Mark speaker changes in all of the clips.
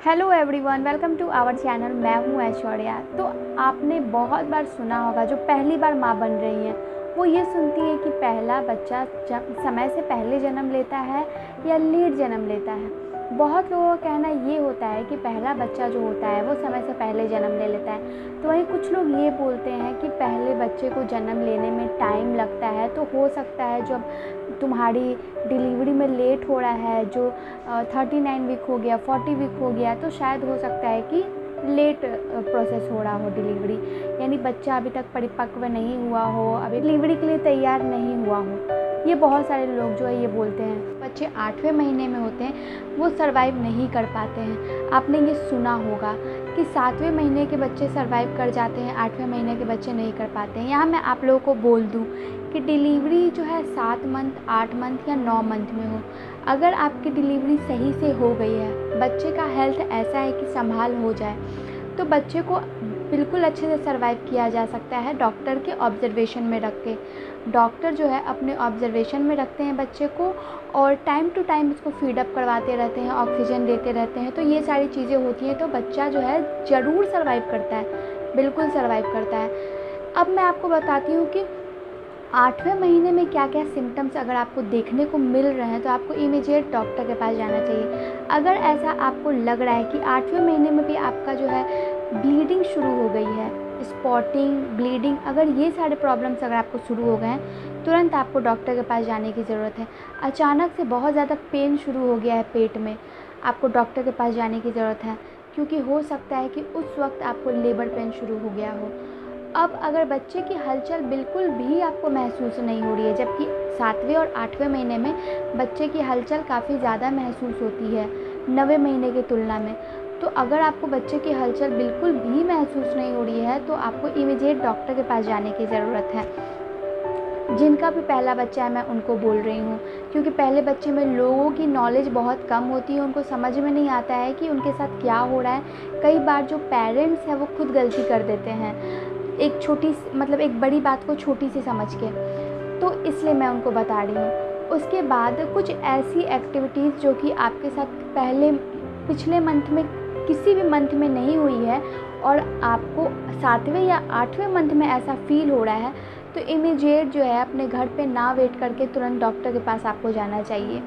Speaker 1: Hello everyone, welcome to our channel. मैं हूँ ऐश्वर्या। तो आपने बहुत बार सुना होगा, जो पहली बार माँ बन रही हैं वो ये सुनती है कि पहला बच्चा समय से पहले जन्म लेता है या लेट जन्म लेता है। बहुत लोगों का कहना ये होता है कि पहला बच्चा जो होता है वो समय से पहले जन्म ले लेता है। तो वहीं कुछ लोग ये बोलते हैं कि पहले बच्चे को जन्म लेने में टाइम लगता है। तो हो सकता है जब तुम्हारी डिलीवरी में लेट हो रहा है, जो 39 वीक हो गया, 40 वीक हो गया, तो शायद हो सकता है कि लेट प्रोसेस हो रहा हो डिलीवरी, यानी बच्चा अभी तक परिपक्व नहीं हुआ हो, अभी डिलीवरी के लिए तैयार नहीं हुआ हो। ये बहुत सारे लोग जो है ये बोलते हैं। बच्चे 8वें महीने में होते हैं वो सर्वाइव नहीं कर पाते हैं। आपने ये सुना होगा कि 7वें महीने के बच्चे सर्वाइव कर जाते हैं, 8वें महीने के बच्चे नहीं कर पाते हैं। यहाँ मैं आप लोगों को बोल दूँ कि डिलीवरी जो है 7 मंथ, 8 मंथ या 9 मंथ में हो, अगर आपकी डिलीवरी सही से हो गई है, बच्चे का हेल्थ ऐसा है कि संभाल हो जाए, तो बच्चे को बिल्कुल अच्छे से सर्वाइव किया जा सकता है डॉक्टर के ऑब्जर्वेशन में रख के। डॉक्टर जो है अपने ऑब्जर्वेशन में रखते हैं बच्चे को और टाइम टू टाइम उसको फीडअप करवाते रहते हैं, ऑक्सीजन देते रहते हैं। तो ये सारी चीज़ें होती हैं, तो बच्चा जो है ज़रूर सर्वाइव करता है, बिल्कुल सर्वाइव करता है। अब मैं आपको बताती हूँ कि 8वें महीने में क्या क्या सिम्टम्स अगर आपको देखने को मिल रहे हैं तो आपको इमीडिएट डॉक्टर के पास जाना चाहिए। अगर ऐसा आपको लग रहा है कि 8वें महीने में भी आपका जो है ब्लीडिंग शुरू हो गई है, स्पॉटिंग, ब्लीडिंग, अगर ये सारे प्रॉब्लम्स अगर आपको शुरू हो गए हैं, तुरंत आपको डॉक्टर के पास जाने की ज़रूरत है। अचानक से बहुत ज़्यादा पेन शुरू हो गया है पेट में, आपको डॉक्टर के पास जाने की ज़रूरत है, क्योंकि हो सकता है कि उस वक्त आपको लेबर पेन शुरू हो गया हो। अब अगर बच्चे की हलचल बिल्कुल भी आपको महसूस नहीं हो रही है, जबकि 7वें और 8वें महीने में बच्चे की हलचल काफ़ी ज़्यादा महसूस होती है 9वें महीने की तुलना में, तो अगर आपको बच्चे की हलचल बिल्कुल भी महसूस नहीं हो रही है तो आपको इमीडिएट डॉक्टर के पास जाने की ज़रूरत है। जिनका भी पहला बच्चा है मैं उनको बोल रही हूँ, क्योंकि पहले बच्चे में लोगों की नॉलेज बहुत कम होती है, उनको समझ में नहीं आता है कि उनके साथ क्या हो रहा है। कई बार जो पेरेंट्स हैं वो खुद गलती कर देते हैं, एक छोटी मतलब एक बड़ी बात को छोटी सी समझ के, तो इसलिए मैं उनको बता रही हूँ। उसके बाद कुछ ऐसी एक्टिविटीज़ जो कि आपके साथ पिछले मंथ में किसी भी मंथ में नहीं हुई है और आपको 7वें या 8वें मंथ में ऐसा फील हो रहा है, तो इमीडिएट जो है अपने घर पे ना वेट करके तुरंत डॉक्टर के पास आपको जाना चाहिए।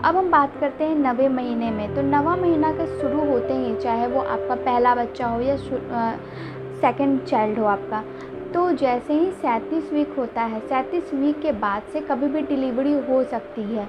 Speaker 1: अब हम बात करते हैं 9वें महीने में। तो 9वां महीना का शुरू होते ही, चाहे वो आपका पहला बच्चा हो या सेकंड चाइल्ड हो आपका, तो जैसे ही 37 वीक होता है, 37 वीक के बाद से कभी भी डिलीवरी हो सकती है।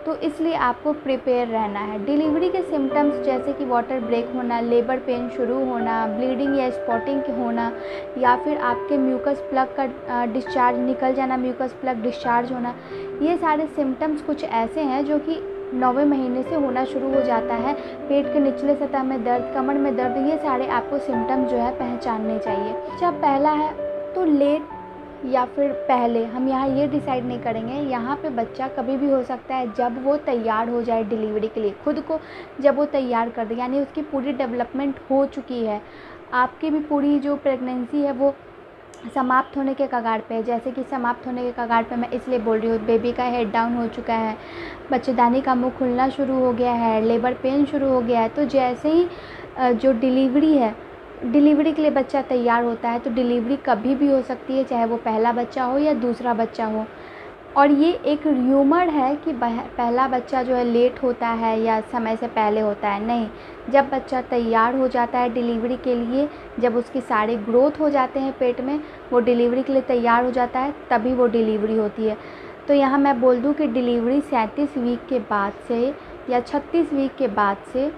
Speaker 1: तो इसलिए आपको प्रिपेयर रहना है। डिलीवरी के सिम्टम्स जैसे कि वाटर ब्रेक होना, लेबर पेन शुरू होना, ब्लीडिंग या स्पॉटिंग होना, या फिर आपके म्यूकस प्लग का डिस्चार्ज निकल जाना, म्यूकस प्लग डिस्चार्ज होना, ये सारे सिम्टम्स कुछ ऐसे हैं जो कि 9वें महीने से होना शुरू हो जाता है। पेट के निचले सतह में दर्द, कमर में दर्द, ये सारे आपको सिम्टम्स जो है पहचानने चाहिए। जब पहला है तो लेट या फिर पहले, हम यहाँ ये डिसाइड नहीं करेंगे। यहाँ पे बच्चा कभी भी हो सकता है जब वो तैयार हो जाए डिलीवरी के लिए, खुद को जब वो तैयार कर दे, यानी उसकी पूरी डेवलपमेंट हो चुकी है, आपकी भी पूरी जो प्रेगनेंसी है वो समाप्त होने के कगार पे है। जैसे कि समाप्त होने के कगार पे मैं इसलिए बोल रही हूँ, बेबी का हेड डाउन हो चुका है, बच्चेदानी का मुंह खुलना शुरू हो गया है, लेबर पेन शुरू हो गया है। तो जैसे ही जो डिलीवरी है, डिलीवरी के लिए बच्चा तैयार होता है, तो डिलीवरी कभी भी हो सकती है, चाहे वो पहला बच्चा हो या दूसरा बच्चा हो। और ये एक र्यूमर है कि पहला बच्चा जो है लेट होता है या समय से पहले होता है। नहीं, जब बच्चा तैयार हो जाता है डिलीवरी के लिए, जब उसके सारे ग्रोथ हो जाते हैं पेट में, वो डिलीवरी के लिए तैयार हो जाता है, तभी वो डिलीवरी होती है। तो यहाँ मैं बोल दूँ कि डिलीवरी 37 वीक के बाद से या 36 वीक के बाद से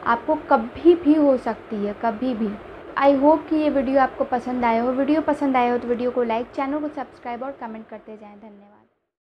Speaker 1: आपको कभी भी हो सकती है, कभी भी। आई होप कि ये वीडियो आपको पसंद आया हो। वीडियो पसंद आया हो तो वीडियो को लाइक, चैनल को सब्सक्राइब और कमेंट करते जाएं। धन्यवाद।